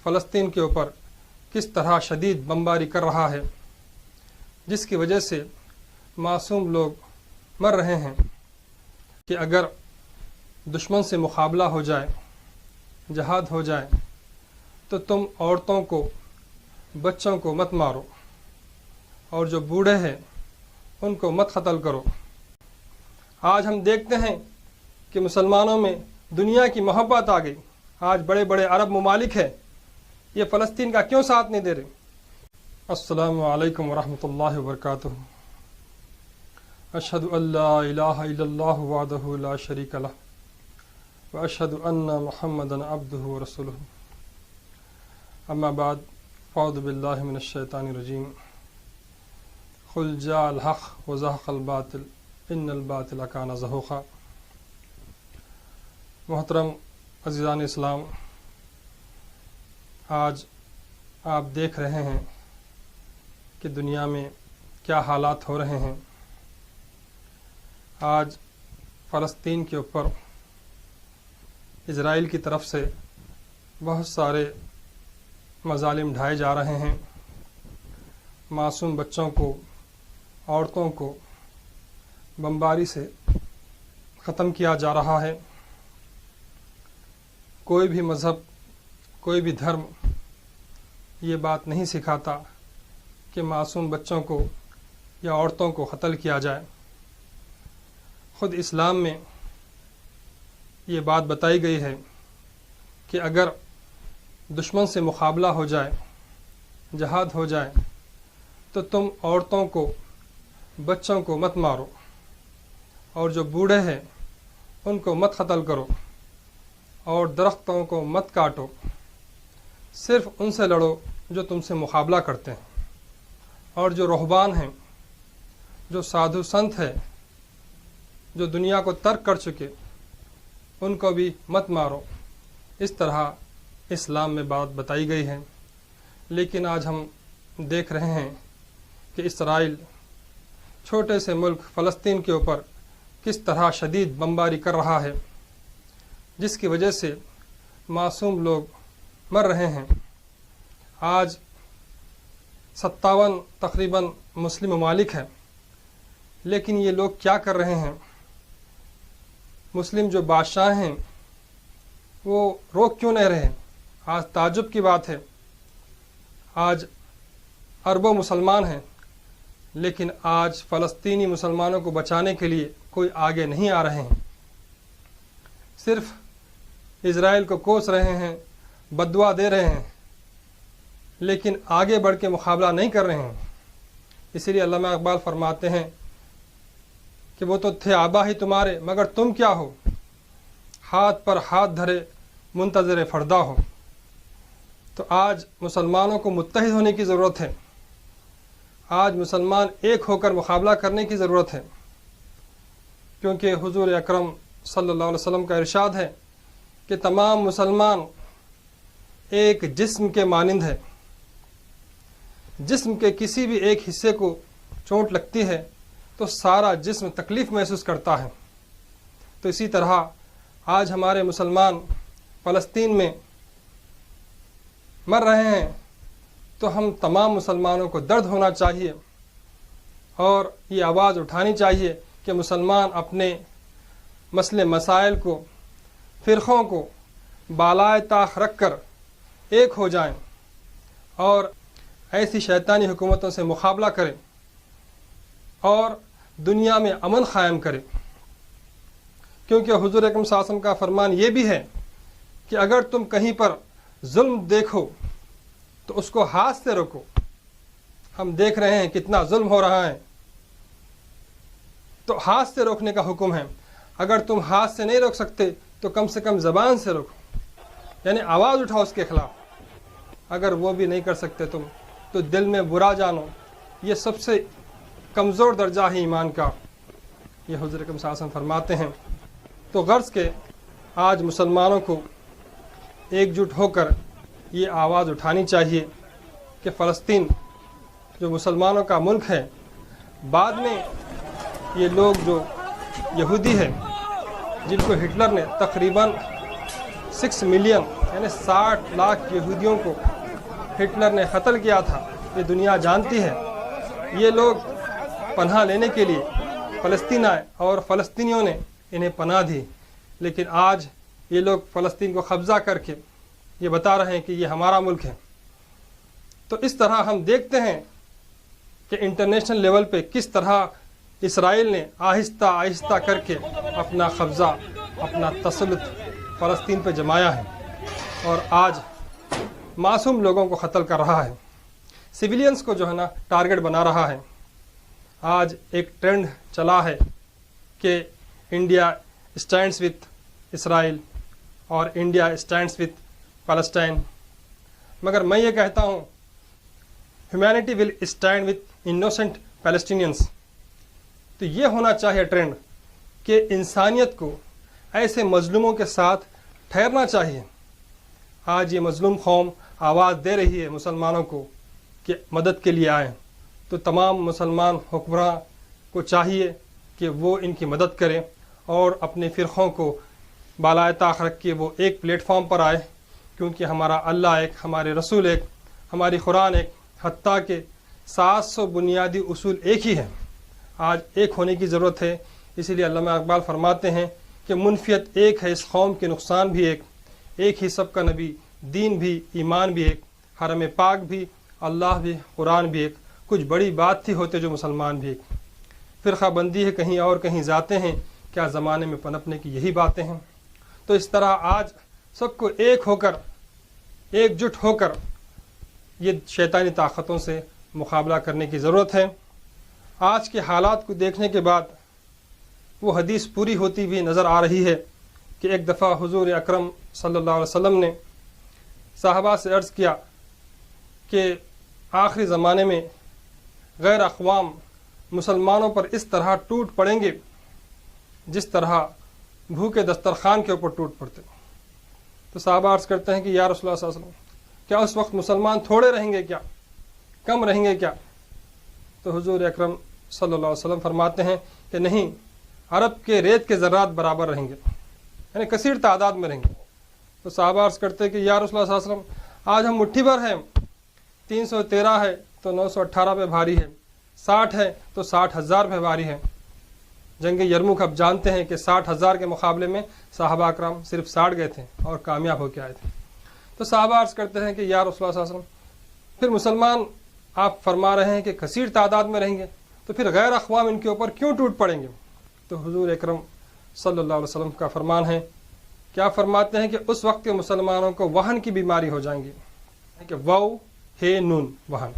فلسطین کے اوپر کس طرح شدید بمباری کر رہا ہے، جس کی وجہ سے معصوم لوگ مر رہے ہیں، کہ اگر دشمن سے مقابلہ ہو جائے، جہاد ہو جائے، تو تم عورتوں کو، بچوں کو مت مارو، اور جو بوڑھے ہیں ان کو مت قتل کرو۔ آج ہم دیکھتے ہیں کہ مسلمانوں میں دنیا کی محبت آ گئی۔ آج بڑے بڑے عرب ممالک ہیں، یہ فلسطین کا کیوں ساتھ نہیں دے رہے؟ السلام علیکم ورحمۃ اللہ وبرکاتہ۔ اشہد ان لا الہ الا اللہ وحدہ لا شریک لہ واشہد ان محمدا عبدہ ورسولہ، اما بعد فاعوذ باللہ من الشیطان الرجیم۔ قل جاء الحق وزهق الباطل ان الباطل کان زہوقا۔ محترم عزیزان اسلام، آج آپ دیکھ رہے ہیں کہ دنیا میں کیا حالات ہو رہے ہیں۔ آج فلسطین کے اوپر اسرائیل کی طرف سے بہت سارے مظالم ڈھائے جا رہے ہیں، معصوم بچوں کو، عورتوں کو بمباری سے ختم کیا جا رہا ہے۔ کوئی بھی مذہب، کوئی بھی دھرم یہ بات نہیں سکھاتا کہ معصوم بچوں کو یا عورتوں کو قتل کیا جائے۔ خود اسلام میں یہ بات بتائی گئی ہے کہ اگر دشمن سے مقابلہ ہو جائے، جہاد ہو جائے، تو تم عورتوں کو، بچوں کو مت مارو، اور جو بوڑھے ہیں ان کو مت قتل کرو، اور درختوں کو مت کاٹو، صرف ان سے لڑو جو تم سے مقابلہ کرتے ہیں، اور جو رہبان ہیں، جو سادھو سنت ہیں، جو دنیا کو ترک کر چکے، ان کو بھی مت مارو۔ اس طرح اسلام میں بات بتائی گئی ہے۔ لیکن آج ہم دیکھ رہے ہیں کہ اسرائیل چھوٹے سے ملک فلسطین کے اوپر کس طرح شدید بمباری کر رہا ہے، جس کی وجہ سے معصوم لوگ مر رہے ہیں۔ آج 57 تقریباً مسلم ممالک ہیں، لیکن یہ لوگ کیا کر رہے ہیں؟ مسلم جو بادشاہ ہیں وہ روک کیوں نہیں رہے؟ آج تعجب کی بات ہے، آج اربوں مسلمان ہیں، لیکن آج فلسطینی مسلمانوں کو بچانے کے لیے کوئی آگے نہیں آ رہے ہیں، صرف اسرائیل کو کوس رہے ہیں، بددعا دے رہے ہیں، لیکن آگے بڑھ کے مقابلہ نہیں کر رہے ہیں۔ اسی لیے علامہ اقبال فرماتے ہیں کہ وہ تو تھے آبا ہی تمہارے، مگر تم کیا ہو، ہاتھ پر ہاتھ دھرے منتظر فردا ہو۔ تو آج مسلمانوں کو متحد ہونے کی ضرورت ہے، آج مسلمان ایک ہو کر مقابلہ کرنے کی ضرورت ہے، کیونکہ حضور اکرم صلی اللہ علیہ وسلم کا ارشاد ہے کہ تمام مسلمان ایک جسم کے مانند ہے۔ جسم کے کسی بھی ایک حصے کو چوٹ لگتی ہے تو سارا جسم تکلیف محسوس کرتا ہے۔ تو اسی طرح آج ہمارے مسلمان فلسطین میں مر رہے ہیں، تو ہم تمام مسلمانوں کو درد ہونا چاہیے، اور یہ آواز اٹھانی چاہیے کہ مسلمان اپنے مسئلے مسائل کو، فرقوں کو بالائے طاق رکھ کر ایک ہو جائیں، اور ایسی شیطانی حکومتوں سے مقابلہ کریں، اور دنیا میں امن قائم کریں۔ کیونکہ حضور اکرم صلی اللہ علیہ وسلم کا فرمان یہ بھی ہے کہ اگر تم کہیں پر ظلم دیکھو تو اس کو ہاتھ سے روکو۔ ہم دیکھ رہے ہیں کتنا ظلم ہو رہا ہے، تو ہاتھ سے روکنے کا حکم ہے۔ اگر تم ہاتھ سے نہیں روک سکتے تو کم سے کم زبان سے روکو، یعنی آواز اٹھاؤ اس کے خلاف۔ اگر وہ بھی نہیں کر سکتے تم تو دل میں برا جانو، یہ سب سے کمزور درجہ ہے ایمان کا، یہ حضور اکرم صلی اللہ علیہ وسلم فرماتے ہیں۔ تو غرض کہ آج مسلمانوں کو ایک جٹ ہو کر یہ آواز اٹھانی چاہیے کہ فلسطین جو مسلمانوں کا ملک ہے، بعد میں یہ لوگ جو یہودی ہیں جن کو ہٹلر نے تقریباً 6 ملین یعنی 60 لاکھ یہودیوں کو ہٹلر نے قتل کیا تھا، یہ دنیا جانتی ہے۔ یہ لوگ پناہ لینے کے لیے فلسطین آئے اور فلسطینیوں نے انہیں پناہ دی، لیکن آج یہ لوگ فلسطین کو قبضہ کر کے یہ بتا رہے ہیں کہ یہ ہمارا ملک ہے۔ تو اس طرح ہم دیکھتے ہیں کہ انٹرنیشنل لیول پہ کس طرح اسرائیل نے آہستہ آہستہ کر کے اپنا قبضہ، اپنا تسلط فلسطین پہ جمایا ہے، اور آج معصوم لوگوں کو قتل کر رہا ہے، سویلینز کو جو ہے نا ٹارگٹ بنا رہا ہے۔ آج ایک ٹرینڈ چلا ہے کہ انڈیا اسٹینڈس وتھ اسرائیل اور انڈیا اسٹینڈس وتھ پیلسٹائن، مگر میں یہ کہتا ہوں humanity will stand with innocent Palestinians. تو یہ ہونا چاہیے ٹرینڈ کہ انسانیت کو ایسے مظلوموں کے ساتھ ٹھہرنا چاہیے۔ آج یہ مظلوم قوم آواز دے رہی ہے مسلمانوں کو کہ مدد کے لیے آئیں، تو تمام مسلمان حکمراں کو چاہیے کہ وہ ان کی مدد کریں اور اپنے فرقوں کو بالائے طاق رکھ کے وہ ایک پلیٹ فارم پر آئے، کیونکہ ہمارا اللہ ایک، ہمارے رسول ایک، ہماری قرآن ایک، حتیٰ کہ 700 بنیادی اصول ایک ہی ہیں۔ آج ایک ہونے کی ضرورت ہے، اسی لیے علامہ اقبال فرماتے ہیں کہ منفیت ایک ہے اس قوم کے نقصان بھی ایک ہی سب کا نبی، دین بھی، ایمان بھی ایک، حرم پاک بھی، اللہ بھی، قرآن بھی ایک، کچھ بڑی بات تھی ہوتے جو مسلمان بھی ایک۔ فرقہ بندی ہے کہیں اور کہیں ذاتیں ہیں، کیا زمانے میں پنپنے کی یہی باتیں ہیں؟ تو اس طرح آج سب کو ایک ہو کر، ایک جٹ ہو کر یہ شیطانی طاقتوں سے مقابلہ کرنے کی ضرورت ہے۔ آج کے حالات کو دیکھنے کے بعد وہ حدیث پوری ہوتی ہوئی نظر آ رہی ہے کہ ایک دفعہ حضور اکرم صلی اللہ علیہ وسلم نے صحابہ سے عرض کیا کہ آخری زمانے میں غیر اقوام مسلمانوں پر اس طرح ٹوٹ پڑیں گے جس طرح بھوکے دسترخوان کے اوپر ٹوٹ پڑتے۔ تو صحابہ عرض کرتے ہیں کہ یا رسول اللہ صلی اللہ علیہ وسلم، کیا اس وقت مسلمان تھوڑے رہیں گے، کیا کم رہیں گے کیا؟ تو حضور اکرم صلی اللہ علیہ وسلم فرماتے ہیں کہ نہیں، عرب کے ریت کے ذرات برابر رہیں گے، یعنی کثیر تعداد میں رہیں گے۔ تو صحابہ عرض کرتے ہیں کہ یا رسول اللہ صلی اللہ علیہ وسلم، آج ہم مٹھی بھر ہیں، 313 ہے تو 918 پہ بھاری ہے، 60 ہے تو 60,000 پہ بھاری ہے۔ جنگ یرموک اب جانتے ہیں کہ 60,000 کے مقابلے میں صحابہ اکرام صرف 60 گئے تھے اور کامیاب ہو کے آئے تھے۔ تو صحابہ عرض کرتے ہیں کہ یا رسول اللہ صلی اللہ علیہ وسلم، پھر مسلمان آپ فرما رہے ہیں کہ کثیر تعداد میں رہیں گے، تو پھر غیر اقوام ان کے اوپر کیوں ٹوٹ پڑیں گے؟ تو حضور اکرم صلی اللہ علیہ وسلم کا فرمان ہے، کیا فرماتے ہیں کہ اس وقت کے مسلمانوں کو وہن کی بیماری ہو جائیں گی، کہ واو ہے نون وہن۔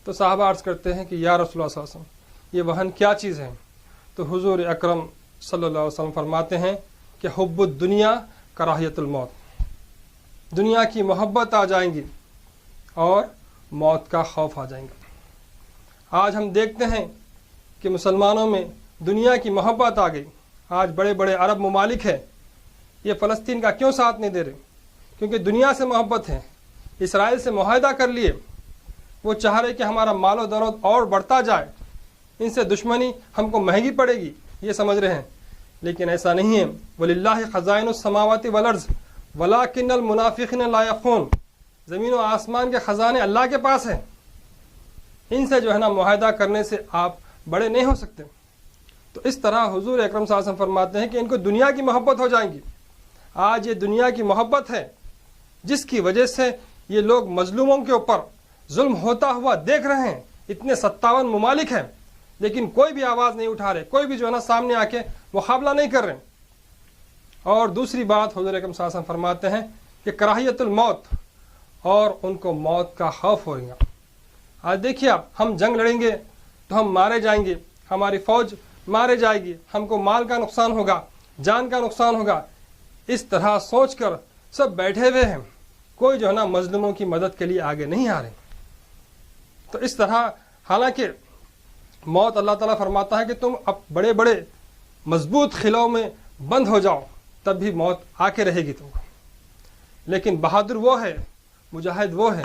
تو صحابہ عرض کرتے ہیں کہ یا رسول اللہ صلی اللہ علیہ وسلم، یہ وہن کیا چیز ہے؟ تو حضور اکرم صلی اللہ علیہ وسلم فرماتے ہیں کہ حب الدنیا کراہیت الموت، دنیا کی محبت آ جائیں گی اور موت کا خوف آ جائیں گا۔ آج ہم دیکھتے ہیں کہ مسلمانوں میں دنیا کی محبت آ گئی۔ آج بڑے بڑے عرب ممالک ہیں، یہ فلسطین کا کیوں ساتھ نہیں دے رہے؟ کیونکہ دنیا سے محبت ہے، اسرائیل سے معاہدہ کر لیے، وہ چاہ رہے کہ ہمارا مال و دولت اور بڑھتا جائے، ان سے دشمنی ہم کو مہنگی پڑے گی، یہ سمجھ رہے ہیں، لیکن ایسا نہیں ہے۔ وَلِلَّهِ خَزَائِنُ السَّمَاوَاتِ وَالْأَرْضِ وَلَٰكِنَّ الْمُنَافِقِينَ لَا يَعْلَمُونَ، زمین و آسمان کے خزانے اللہ کے پاس ہیں، ان سے جو ہے نا معاہدہ کرنے سے آپ بڑے نہیں ہو سکتے۔ تو اس طرح حضور اکرم صلی اللہ علیہ وسلم فرماتے ہیں کہ ان کو دنیا کی محبت ہو جائیں گی۔ آج یہ دنیا کی محبت ہے جس کی وجہ سے یہ لوگ مظلوموں کے اوپر ظلم ہوتا ہوا دیکھ رہے ہیں۔ اتنے 57 ممالک ہیں لیکن کوئی بھی آواز نہیں اٹھا رہے، کوئی بھی جو ہے نا سامنے آ کے مقابلہ نہیں کر رہے۔ اور دوسری بات حضور اکرم صلی اللہ علیہ وسلم فرماتے ہیں کہ کراہیت الموت، اور ان کو موت کا خوف ہو گا۔ آج دیکھیے آپ، ہم جنگ لڑیں گے تو ہم مارے جائیں گے، ہماری فوج مارے جائے گی، ہم کو مال کا نقصان ہوگا، جان کا نقصان ہوگا، اس طرح سوچ کر سب بیٹھے ہوئے ہیں، کوئی جو ہے نا مظلوموں کی مدد کے لیے آگے نہیں آ رہے۔ تو اس طرح حالانکہ موت اللہ تعالیٰ فرماتا ہے کہ تم اب بڑے بڑے مضبوط قلعوں میں بند ہو جاؤ، تب بھی موت آ کے رہے گی تم کو، لیکن بہادر وہ ہے، مجاہد وہ ہے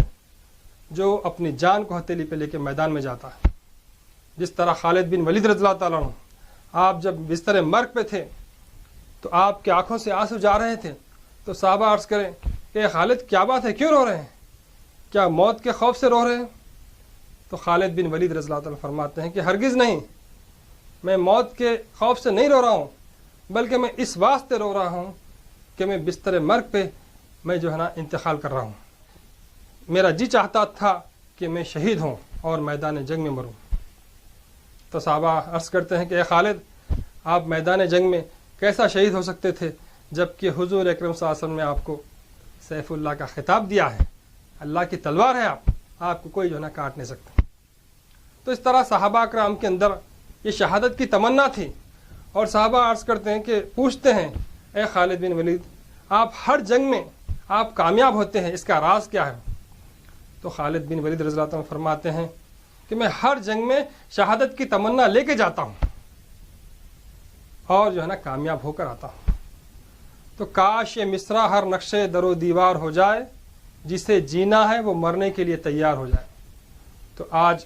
جو اپنی جان کو ہتھیلی پہ لے کے میدان میں جاتا ہے۔ جس طرح خالد بن ولید رضی اللہ تعالیٰ عنہ، آپ جب بستر مرگ پہ تھے تو آپ کی آنکھوں سے آنسو جا رہے تھے، تو صحابہ عرض کریں کہ خالد کیا بات ہے، کیوں رو رہے ہیں، کیا موت کے خوف سے رو رہے ہیں؟ تو خالد بن ولید رضی اللہ عنہ فرماتے ہیں کہ ہرگز نہیں، میں موت کے خوف سے نہیں رو رہا ہوں، بلکہ میں اس واسطے رو رہا ہوں کہ میں بستر مرگ پہ میں جو ہے نا انتقال کر رہا ہوں، میرا جی چاہتا تھا کہ میں شہید ہوں اور میدان جنگ میں مروں۔ تو صحابہ عرض کرتے ہیں کہ اے خالد، آپ میدان جنگ میں کیسا شہید ہو سکتے تھے جبکہ حضور اکرم صلی اللہ علیہ وسلم نے آپ کو سیف اللہ کا خطاب دیا ہے، اللہ کی تلوار ہے، آپ کو کوئی جو ہے نا کاٹ نہیں سکتا۔ تو اس طرح صحابہ اکرام کے اندر یہ شہادت کی تمنا تھی، اور صحابہ عرض کرتے ہیں کہ پوچھتے ہیں اے خالد بن ولید، آپ ہر جنگ میں آپ کامیاب ہوتے ہیں، اس کا راز کیا ہے؟ تو خالد بن ولید رضی اللہ عنہ فرماتے ہیں کہ میں ہر جنگ میں شہادت کی تمنا لے کے جاتا ہوں اور جو ہے نا کامیاب ہو کر آتا ہوں۔ تو کاش یہ مصرع ہر نقشے در و دیوار ہو جائے، جسے جینا ہے وہ مرنے کے لیے تیار ہو جائے۔ تو آج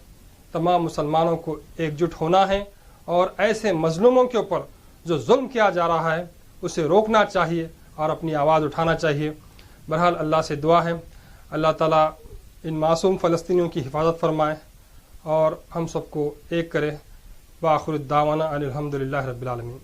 تمام مسلمانوں کو ایک جٹ ہونا ہے اور ایسے مظلوموں کے اوپر جو ظلم کیا جا رہا ہے اسے روکنا چاہیے اور اپنی آواز اٹھانا چاہیے۔ بہرحال اللہ سے دعا ہے اللہ تعالیٰ ان معصوم فلسطینیوں کی حفاظت فرمائے اور ہم سب کو ایک کرے۔ وآخر الدعوانا ان الحمد للہ رب العالمین۔